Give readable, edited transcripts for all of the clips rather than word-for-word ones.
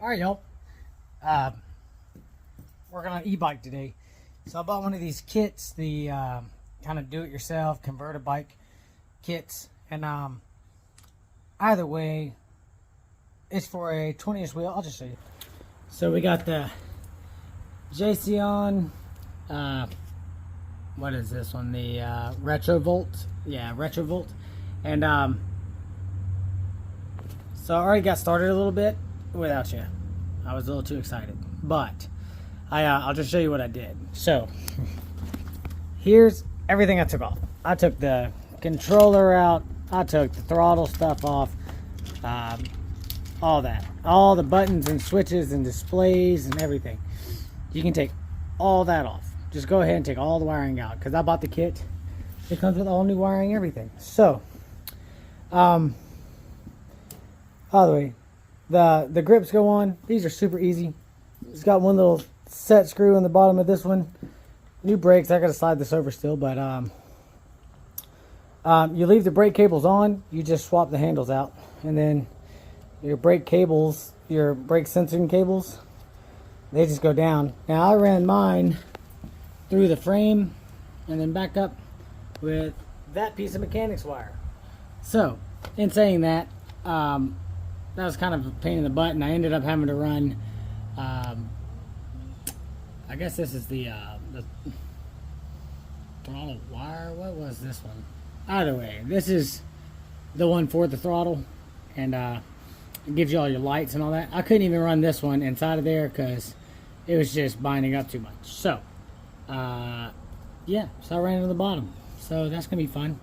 Alright, y'all. Working on e-bike today. So I bought one of these kits, the kind of do-it-yourself converter bike kits. And either way, it's for a 20-inch wheel. I'll just show you. So we got the JCon, what is this one? The Retrovolt. Yeah, Retrovolt. And so I already got started a little bit without you. I was a little too excited, but I'll just show you what I did. So here's everything I took off. I took the controller out. I took the throttle stuff off. All that. All the buttons and switches and displays and everything. You can take all that off. Just go ahead and take all the wiring out, because I bought the kit. It comes with all new wiring, everything. So, by the way, the grips go on. These are super easy. It's got one little set screw in the bottom of this one. New brakes. I got to slide this over still, but you leave the brake cables on. You just swap the handles out, and then your brake cables, your brake sensing cables, they just go down. Now I ran mine through the frame and then back up with that piece of mechanics wire. So, in saying that, that was kind of a pain in the butt, and I ended up having to run, I guess this is the throttle wire. What was this one? Either way, this is the one for the throttle, and it gives you all your lights and all that. I couldn't even run this one inside of there because it was just binding up too much. So, yeah, so I ran to the bottom. So that's gonna be fun.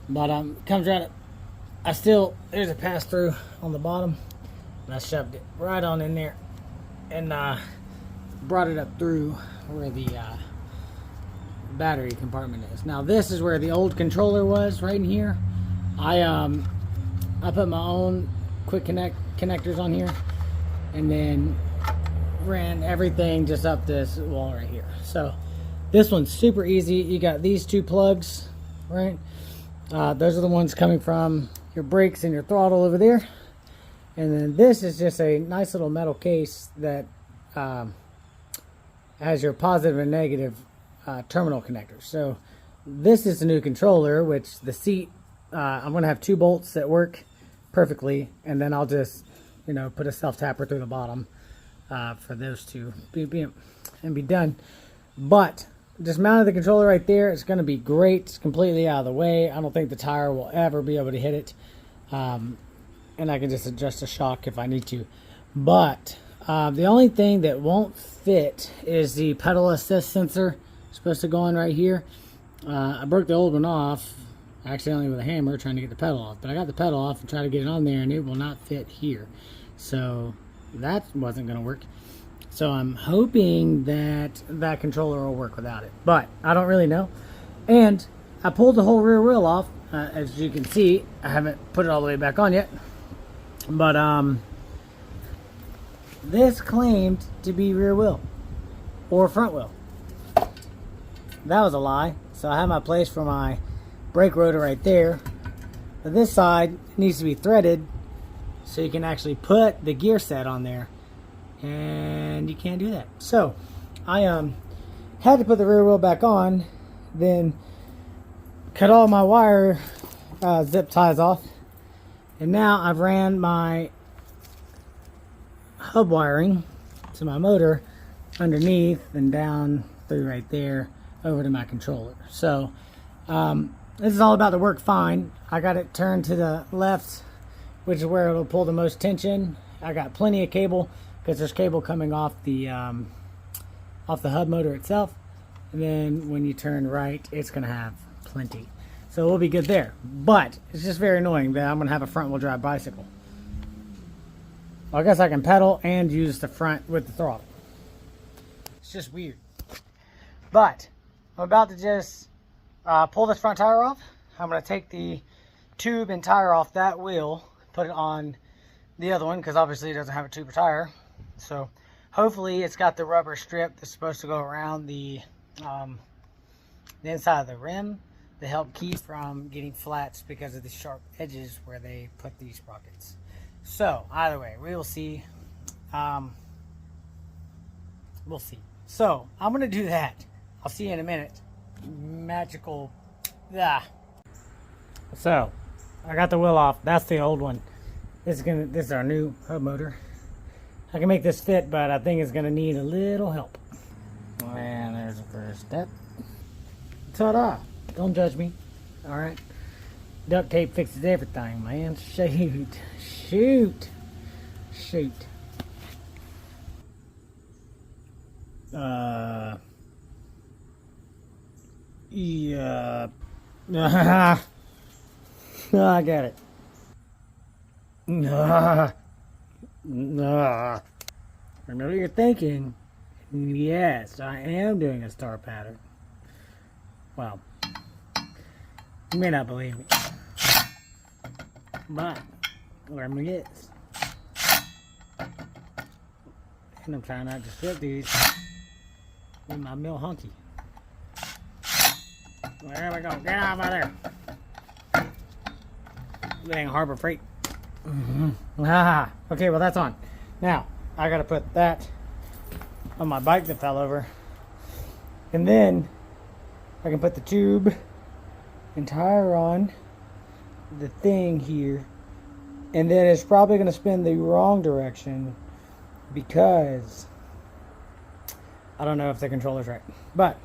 But comes right up. There's a pass through on the bottom, and I shoved it right on in there, and brought it up through where the battery compartment is. Now this is where the old controller was, right in here. I put my own quick connectors on here, and then ran everything just up this wall right here. So this one's super easy. You got these two plugs, right? Those are the ones coming from your brakes and your throttle over there. And then this is just a nice little metal case that has your positive and negative terminal connectors. So this is the new controller, which the seat, I'm going to have two bolts that work perfectly, and then I'll just, put a self-tapper through the bottom for those two and be done. But just mounted the controller right there. It's going to be great. It's completely out of the way. I don't think the tire will ever be able to hit it. And I can just adjust the shock if I need to. But the only thing that won't fit is the pedal assist sensor. It's supposed to go on right here. I broke the old one off accidentally with a hammer trying to get the pedal off. But I got the pedal off and tried to get it on there, and it will not fit here. So that wasn't going to work. So I'm hoping that that controller will work without it, but I don't really know. And I pulled the whole rear wheel off. As you can see, I haven't put it all the way back on yet. But this claimed to be rear wheel or front wheel. That was a lie. So I have my place for my brake rotor right there. But this side needs to be threaded so you can actually put the gear set on there. And you can't do that. So I had to put the rear wheel back on, then cut all my wire zip ties off, and now I've ran my hub wiring to my motor underneath and down through right there over to my controller. So this is all about to work fine. I got it turned to the left, which is where it'll pull the most tension. I got plenty of cable, because there's cable coming off the hub motor itself, and then when you turn right, it's going to have plenty, so we'll be good there. But it's just very annoying that I'm going to have a front wheel drive bicycle. Well, I guess I can pedal and use the front with the throttle. It's just weird. But I'm about to just pull this front tire off. I'm going to take the tube and tire off that wheel, put it on the other one, because obviously it doesn't have a tube or tire. So hopefully it's got the rubber strip that's supposed to go around the inside of the rim to help keep from getting flats because of the sharp edges where they put these sprockets. So either way, we will see We'll see. So I'm gonna do that. I'll see you in a minute. Magical. Yeah. So I got the wheel off. That's the old one. This is our new hub motor. I can make this fit, but I think it's gonna need a little help. And there's the first step. Ta-da! Don't judge me. All right. Duct tape fixes everything, man. Shoot. Yeah. I got it. I know what you're thinking. Yes, I am doing a star pattern. Well, you may not believe me, but let me guess. And I'm trying not to strip these with my mill hunky. There we go. Get out of there. Dang Harbor Freight. Okay, well that's on. Now I gotta put that on my bike that fell over, and then I can put the tube and tire on the thing here, and then it's probably gonna spin the wrong direction because I don't know if the controller's right, but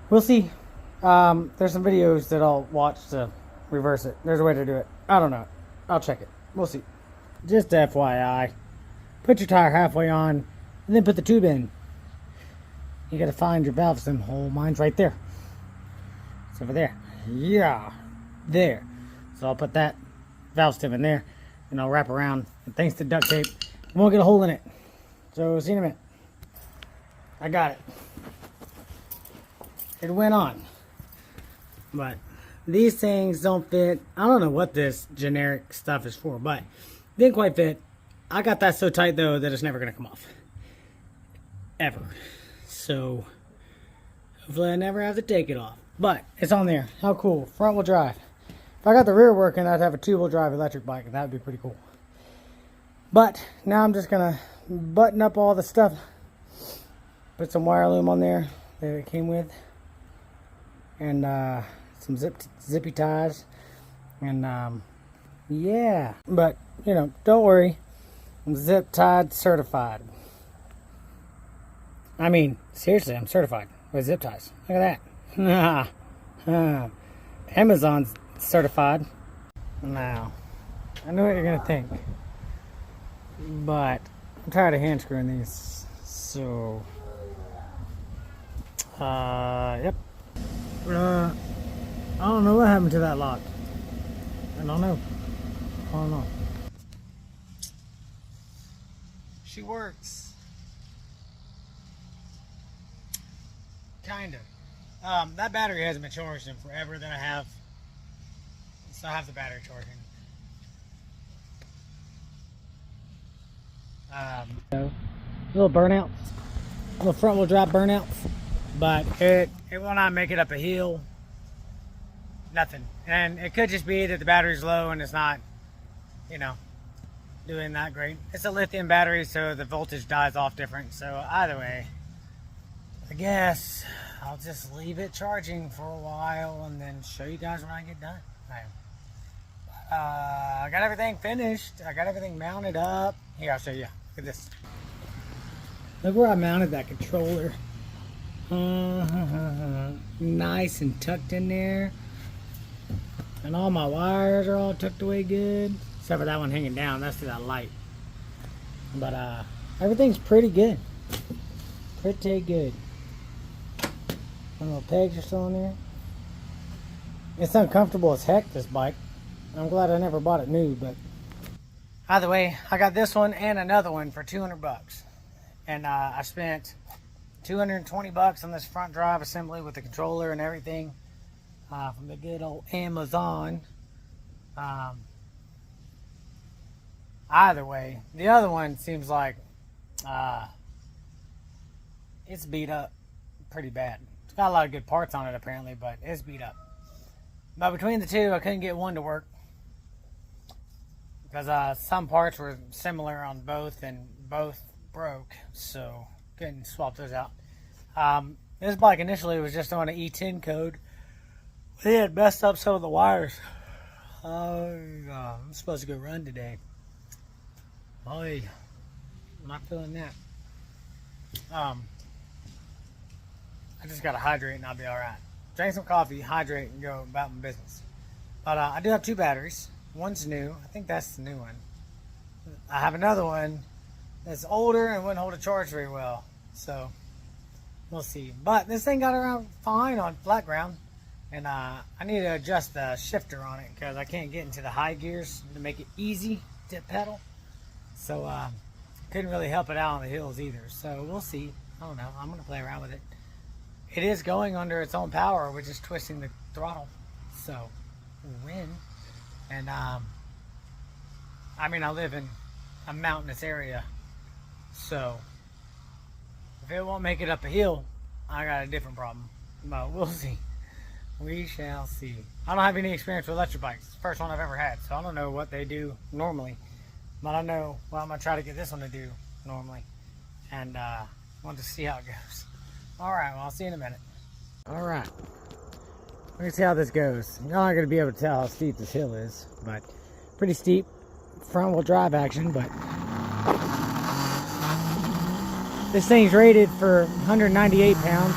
we'll see. There's some videos that I'll watch to reverse it. There's a way to do it. I don't know. I'll check it. We'll see. Just FYI, put your tire halfway on and then put the tube in. You gotta find your valve stem hole. Mine's right there. It's over there. Yeah, there. So I'll put that valve stem in there and I'll wrap around, and thanks to duct tape, it won't get a hole in it. So see you in a minute. I got it. It went on. But these things don't fit. I don't know what this generic stuff is for, but it didn't quite fit. I got that so tight though that it's never gonna come off. Ever. So hopefully I never have to take it off. But it's on there. How cool. Front wheel drive. If I got the rear working, I'd have a 2-wheel drive electric bike, and that would be pretty cool. But now I'm just gonna button up all the stuff. Put some wire loom on there that it came with. And some zippy ties, and yeah, but you know, don't worry, I'm zip tied certified. I mean, seriously, I'm certified with zip ties. Look at that. Amazon's certified. Now, I know what you're gonna think, but I'm tired of hand screwing these, so yep. I don't know what happened to that lock. I don't know. She works. Kind of. That battery hasn't been charged in forever that I have. So I have the battery charging. Little burnouts. Little front wheel drive burnouts. But it will not make it up a hill. Nothing. And it could just be that the battery's low and it's not, you know, doing that great. It's a lithium battery, so the voltage dies off different. So either way, I guess I'll just leave it charging for a while and then show you guys when I get done. I got everything finished. I got everything mounted up. Here, I'll show you. Look at this. Look where I mounted that controller. Nice and tucked in there. And all my wires are all tucked away good. Except for that one hanging down. That's that light. But everything's pretty good. Pretty good. My little pegs are still in there. It's uncomfortable as heck, this bike. I'm glad I never bought it new, but either way, I got this one and another one for 200 bucks. And I spent 220 bucks on this front drive assembly with the controller and everything from the good old Amazon. Either way, the other one seems like it's beat up pretty bad. It's got a lot of good parts on it apparently, but it's beat up. But between the two, I couldn't get one to work. because some parts were similar on both and both broke, so couldn't swap those out. This bike initially was just on an E10 code. They had messed up some of the wires. I'm supposed to go run today. Boy, I'm not feeling that. I just gotta hydrate and I'll be alright. Drink some coffee, hydrate, and go about my business. But I do have 2 batteries. One's new. I think that's the new one. I have another one that's older and wouldn't hold a charge very well. So, we'll see. But this thing got around fine on flat ground. And I need to adjust the shifter on it because I can't get into the high gears to make it easy to pedal. So, couldn't really help it out on the hills either. So, we'll see. I don't know. I'm going to play around with it. It is going under its own power, which is twisting the throttle. So, we'll win. And, I mean, I live in a mountainous area. So, if it won't make it up a hill, I got a different problem. But we'll see. We shall see. I don't have any experience with electric bikes. It's the first one I've ever had, so I don't know what they do normally. But I know what I'm going to try to get this one to do normally. And want to see how it goes. Alright, well, I'll see you in a minute. Alright. Let me see how this goes. You're not going to be able to tell how steep this hill is, but pretty steep front wheel drive action, but this thing's rated for 198 pounds.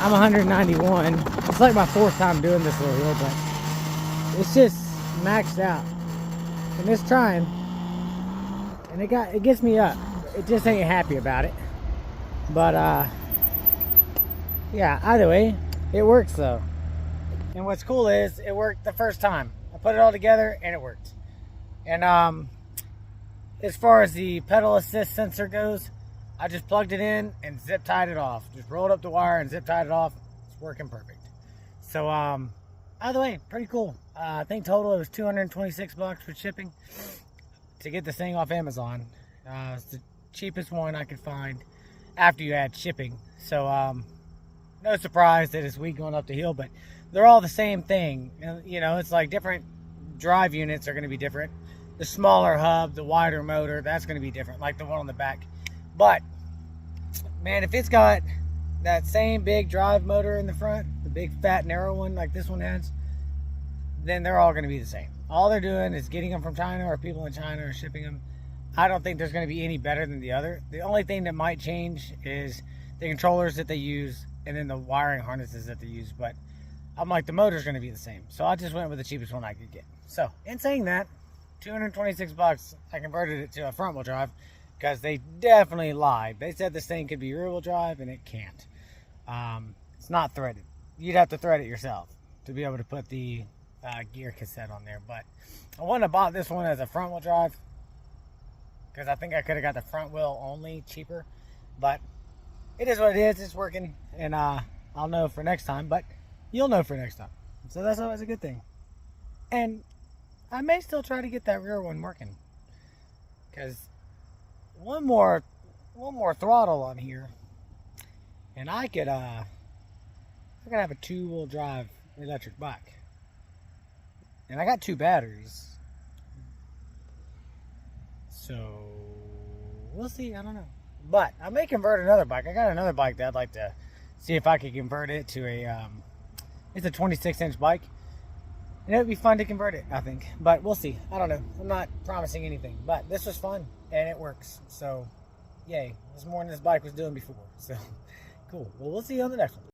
I'm 191. It's like my 4th time doing this little hill, but it's just maxed out. And it's trying, and it gets me up. It just ain't happy about it. But yeah, either way, it works though. And what's cool is it worked the first time. I put it all together and it worked. And as far as the pedal assist sensor goes, I just plugged it in and zip tied it off. Just rolled up the wire and zip tied it off. It's working perfect. So either way, pretty cool. I think total it was 226 bucks with shipping to get this thing off Amazon. It's the cheapest one I could find after you add shipping. So no surprise that it's weak going up the hill, but they're all the same thing. You know, it's like different drive units are going to be different. The smaller hub, the wider motor, that's going to be different, like the one on the back. But man, if it's got that same big drive motor in the front, the big fat narrow one like this one has, then they're all going to be the same. All they're doing is getting them from China, or people in China are shipping them. I don't think there's going to be any better than the other. The only thing that might change is the controllers that they use and then the wiring harnesses that they use. But I'm like, the motor's going to be the same. So I just went with the cheapest one I could get. So in saying that, 226 bucks, I converted it to a front wheel drive because they definitely lied. They said this thing could be rear wheel drive and it can't. It's not threaded. You'd have to thread it yourself to be able to put the gear cassette on there. But I wouldn't have bought this one as a front wheel drive because I think I could have got the front wheel only cheaper. But it is what it is. It's working, and I'll know for next time. But you'll know for next time. So that's always a good thing. And I may still try to get that rear one working because one more throttle on here, and I could have a 2-wheel drive electric bike. And I got 2 batteries. So we'll see. I don't know. But I may convert another bike. I got another bike that I'd like to see if I could convert it to a it's a 26-inch bike. And it would be fun to convert it, I think. But we'll see. I don't know. I'm not promising anything. But this was fun and it works. So yay. It was more than this bike was doing before. So cool. Well, we'll see you on the next one.